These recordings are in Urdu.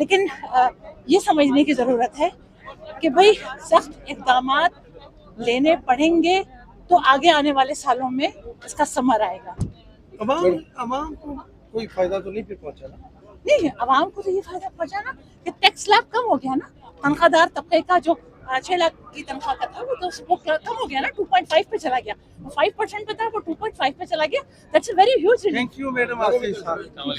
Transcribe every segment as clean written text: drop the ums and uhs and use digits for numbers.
لیکن یہ سمجھنے کی ضرورت ہے کہ بھائی سخت اقدامات لینے پڑیں گے تو آگے آنے والے سالوں میں اس کا ثمر آئے گا. عوام کو کوئی فائدہ تو نہیں پھر پہنچا نا؟ نہیں, عوام کو تو یہ فائدہ پہنچا نا کہ ٹیکس سلیب کم ہو گیا نا. تنخواہ دار طبقے کا جو 6 لاکھ کی تنخواہ کا تھا وہ کم ہو گیا نا, 2.5 پہ چلا گیا. وہ 5% پہ تھا, وہ 2.5 پہ چلا گیا. That's a very huge relief. Thank you madam.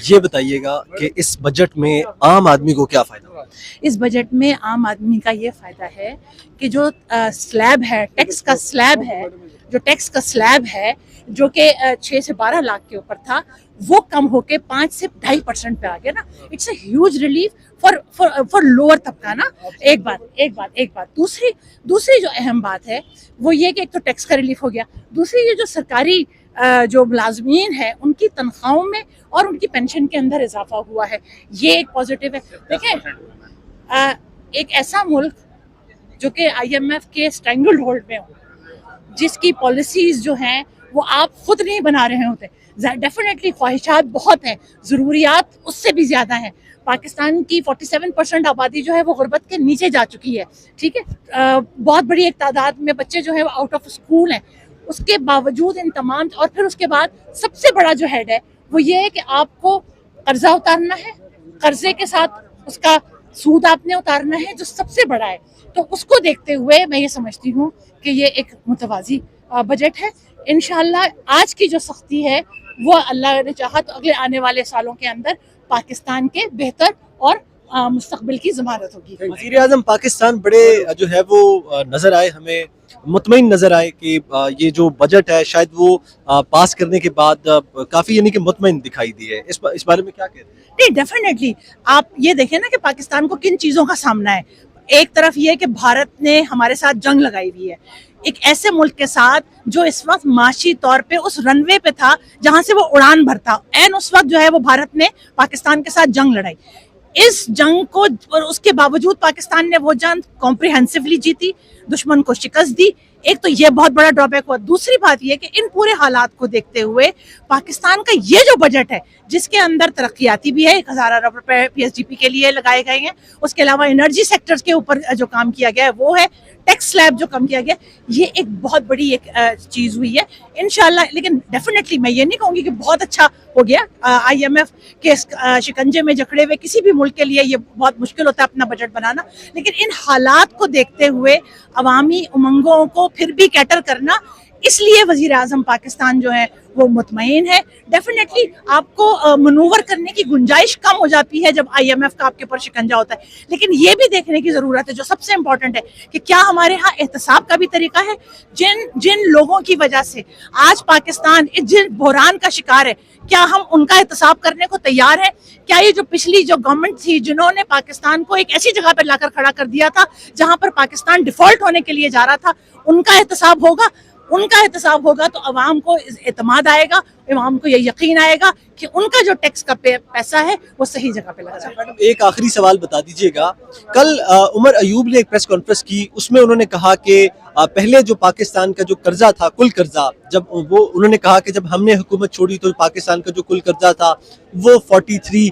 یہ بتائیے گا کہ اس بجٹ میں عام آدمی کو کیا فائدہ ہوگا؟ اس بجٹ میں عام آدمی کا یہ فائدہ ہے کہ جو سلیب ہے, ٹیکس کا سلیب ہے جو کہ 6 سے 12 لاکھ کے اوپر تھا, وہ کم ہو کے 5 سے 2.5% پہ آ گیا نا. It's a huge relief for lower طبقہ نا. ایک بات. دوسری جو اہم بات ہے وہ یہ کہ ایک تو ٹیکس کا ریلیف ہو گیا, دوسری یہ جو سرکاری جو ملازمین ہیں ان کی تنخواہوں میں اور ان کی پینشن کے اندر اضافہ ہوا ہے, یہ ایک پازیٹیو ہے. دیکھیں, ایک ایسا ملک جو کہ IMF کے اسٹرینگلڈ ہولڈ میں ہو, جس کی پالیسیز جو ہیں وہ آپ خود نہیں بنا رہے ہوتے. ڈیفینیٹلی خواہشات بہت ہیں, ضروریات اس سے بھی زیادہ ہیں. پاکستان کی 47% آبادی جو ہے وہ غربت کے نیچے جا چکی ہے, ٹھیک ہے. بہت بڑی ایک تعداد میں بچے جو ہیں وہ آؤٹ آف اسکول ہیں. اس کے باوجود ان تمام, اور پھر اس کے بعد سب سے بڑا جو ہیڈ ہے وہ یہ ہے کہ آپ کو قرضہ اتارنا ہے, قرضے کے ساتھ اس کا سود آپ نے اتارنا ہے جو سب سے بڑا ہے. تو اس کو دیکھتے ہوئے میں یہ سمجھتی ہوں کہ یہ ایک متوازی بجٹ ہے. انشاءاللہ آج کی جو سختی ہے وہ اللہ نے چاہا تو اگلے آنے والے سالوں کے اندر پاکستان کے بہتر اور مستقبل کی ضمانت ہوگی. وزیر اعظم پاکستان بڑے جو ہے وہ نظر آئے, ہمیں مطمئن نظر آئے کہ یہ جو بجٹ ہے شاید وہ پاس کرنے کے بعد کافی یعنی کہ مطمئن دکھائی دی ہے. اس بارے میں کیا کہتے ہیں؟ نہیں, ڈیفینیٹلی آپ یہ دیکھیں نا کہ پاکستان کو کن چیزوں کا سامنا ہے. ایک طرف یہ کہ بھارت نے ہمارے ساتھ جنگ لگائی ہوئی ہے, ایک ایسے ملک کے ساتھ جو اس وقت معاشی طور پہ اس رن وے پہ تھا جہاں سے وہ اڑان بھرتا. این اس وقت جو ہے وہ بھارت نے پاکستان کے ساتھ جنگ لڑائی. اس جنگ کو اور اس کے باوجود پاکستان نے وہ جنگ کمپریہنسولی جیتی, دشمن کو شکست دی. ایک تو یہ بہت بڑا ڈرا بیک ہوا. دوسری بات یہ کہ ان پورے حالات کو دیکھتے ہوئے پاکستان کا یہ جو بجٹ ہے جس کے اندر ترقیاتی بھی ہے, 1000 ارب روپے PSDP کے لیے لگائے گئے ہیں, اس کے علاوہ انرجی سیکٹر کے اوپر جو کام کیا گیا ہے وہ ہے, ٹیکس سلیب جو کم کیا گیا, یہ ایک بہت بڑی ایک چیز ہوئی ہے انشاءاللہ. لیکن ڈیفینیٹلی میں یہ نہیں کہوں گی کہ بہت اچھا ہو گیا. IMF کے شکنجے میں جکڑے ہوئے کسی بھی ملک کے لیے یہ بہت مشکل ہوتا ہے اپنا بجٹ بنانا, لیکن ان حالات کو دیکھتے ہوئے عوامی امنگوں کو پھر بھی کیٹر کرنا, اس لیے وزیر اعظم پاکستان جو ہے وہ مطمئن ہے. ڈیفینیٹلی آپ کو منور کرنے کی گنجائش کم ہو جاتی ہے جب IMF کا آپ کے اوپر شکنجہ ہوتا ہے, لیکن یہ بھی دیکھنے کی ضرورت ہے جو سب سے امپورٹنٹ ہے کہ کیا ہمارے ہاں احتساب کا بھی طریقہ ہے. جن لوگوں کی وجہ سے آج پاکستان جن بحران کا شکار ہے, کیا ہم ان کا احتساب کرنے کو تیار ہیں؟ کیا یہ جو پچھلی جو گورنمنٹ تھی جنہوں نے پاکستان کو ایک ایسی جگہ پہ لا کر کھڑا کر دیا تھا جہاں پر پاکستان ڈیفالٹ ہونے کے لیے جا رہا تھا, ان کا احتساب ہوگا؟ ان کا احتساب ہوگا تو عوام کو اعتماد آئے گا, عوام کو یہ یقین آئے گا کہ ان کا جو ٹیکس کا پیسہ ہے وہ صحیح جگہ پہ لگا ہے. ایک آخری سوال بتا دیجیے گا, کل عمر ایوب نے ایک پریس کانفرنس کی, اس میں انہوں نے کہا کہ پہلے جو پاکستان کا جو قرضہ تھا, کل قرضہ, جب وہ انہوں نے کہا کہ جب ہم نے حکومت چھوڑی تو پاکستان کا جو کل قرضہ تھا وہ 43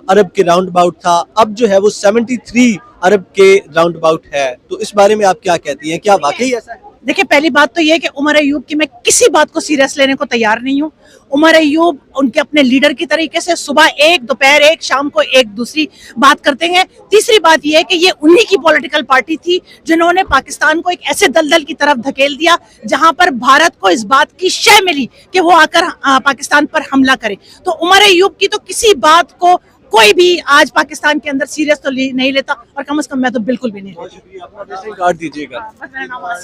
ارب کے راؤنڈ اباؤٹ تھا, اب جو ہے وہ 73 ارب کے راؤنڈ اباؤٹ ہے. تو اس بارے میں آپ کیا کہتی ہیں, کیا واقعی ایسا ہے؟ دیکھیں, پہلی بات تو یہ کہ عمر ایوب کی میں کسی بات کو سیریس لینے کو تیار نہیں ہوں. عمر ایوب ان کے اپنے لیڈر کی طریقے سے صبح ایک, دوپہر ایک, شام کو ایک دوسری بات کرتے ہیں. تیسری بات یہ ہے کہ یہ انہی کی پولیٹیکل پارٹی تھی جنہوں نے پاکستان کو ایک ایسے دلدل کی طرف دھکیل دیا جہاں پر بھارت کو اس بات کی شے ملی کہ وہ آ کر پاکستان پر حملہ کرے. تو عمر ایوب کی تو کسی بات کو کوئی بھی آج پاکستان کے اندر سیریس تو نہیں لیتا, اور کم از کم میں تو بالکل بھی نہیں لیتا. کاٹ دیجیے گا.